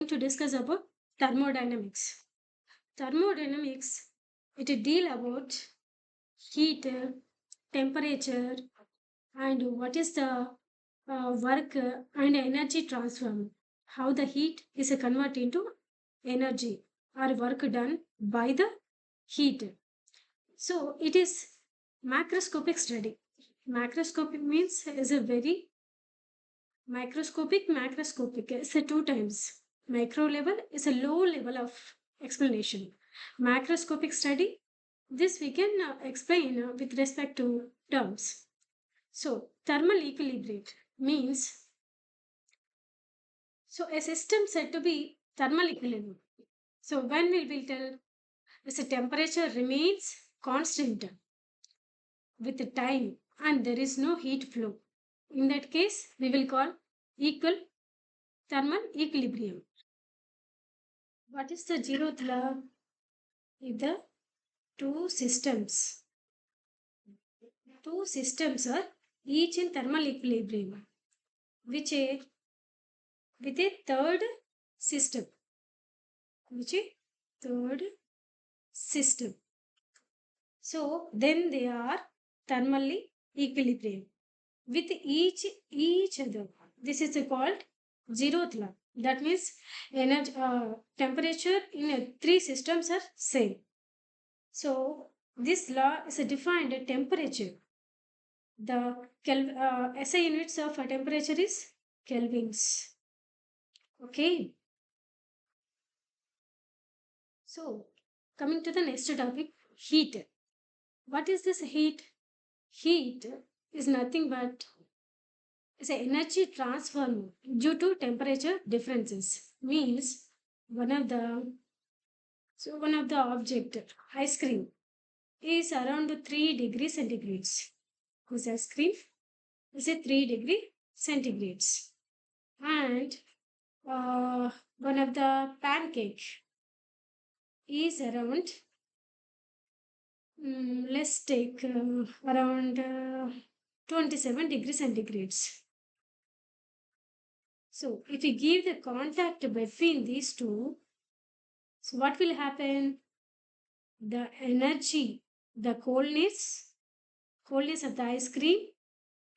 to discuss about thermodynamics. Thermodynamics, it deal about heat, temperature, and what is the work and energy transform. How the heat is converted into energy or work done by the heat. So it is macroscopic study. Macroscopic means is a very macroscopic is a two times. Micro level is a low level of explanation. Macroscopic study, this we can explain with respect to terms. So thermal equilibrium means, so a system said to be thermal equilibrium. So when we will tell is the temperature remains constant with the time and there is no heat flow. In that case, we will call equal thermal equilibrium. What is the zeroth law? If the two systems, two systems are each in thermal equilibrium, which a with a third system, which a third system. So then they are thermally equilibrium with each other. This is called zeroth law. That means energy, temperature in three systems are same. So this law is defined a temperature. The SI units of a temperature is kelvins. Okay. So coming to the next topic, heat. What is this heat? Heat is nothing but is an energy transfer due to temperature differences. Means one of the object, ice cream, is around 3 degrees centigrades. This ice cream is a 3 degree centigrades. And one of the pancake is around, let's take around 27 degrees centigrades. So if we give the contact between these two, so what will happen? The energy, the coldness of the ice cream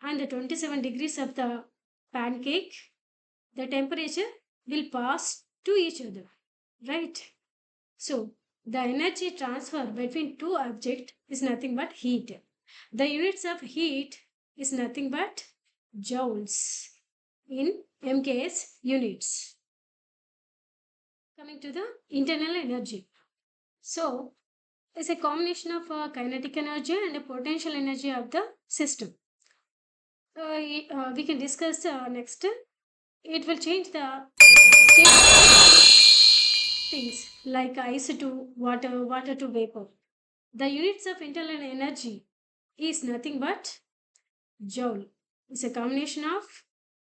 and the 27 degrees of the pancake, the temperature will pass to each other, right? So the energy transfer between two objects is nothing but heat. The units of heat is nothing but joules in MKS units. Coming to the internal energy. So it's a combination of kinetic energy and a potential energy of the system. We can discuss next. It will change the state of things like ice to water, water to vapor. The units of internal energy is nothing but joule. It's a combination of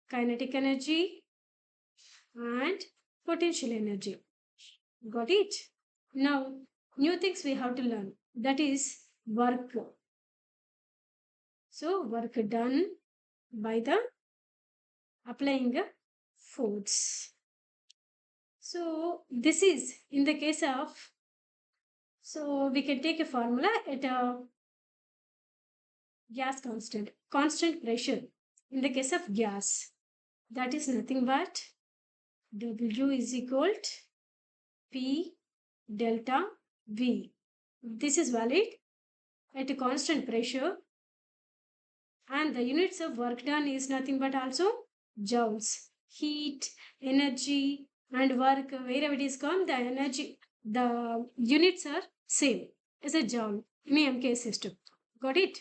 kinetic energy and potential energy. Got it? Now, new things we have to learn. That is work. So, work done by the applying a force. So, this is in the case of, so we can take a formula at a gas constant pressure. In the case of gas, that is nothing but W is equal to P delta V. This is valid at a constant pressure and the units of work done is nothing but also joules. Heat, energy and work, wherever it is come, the energy, the units are same as a joule in a MK system. Got it?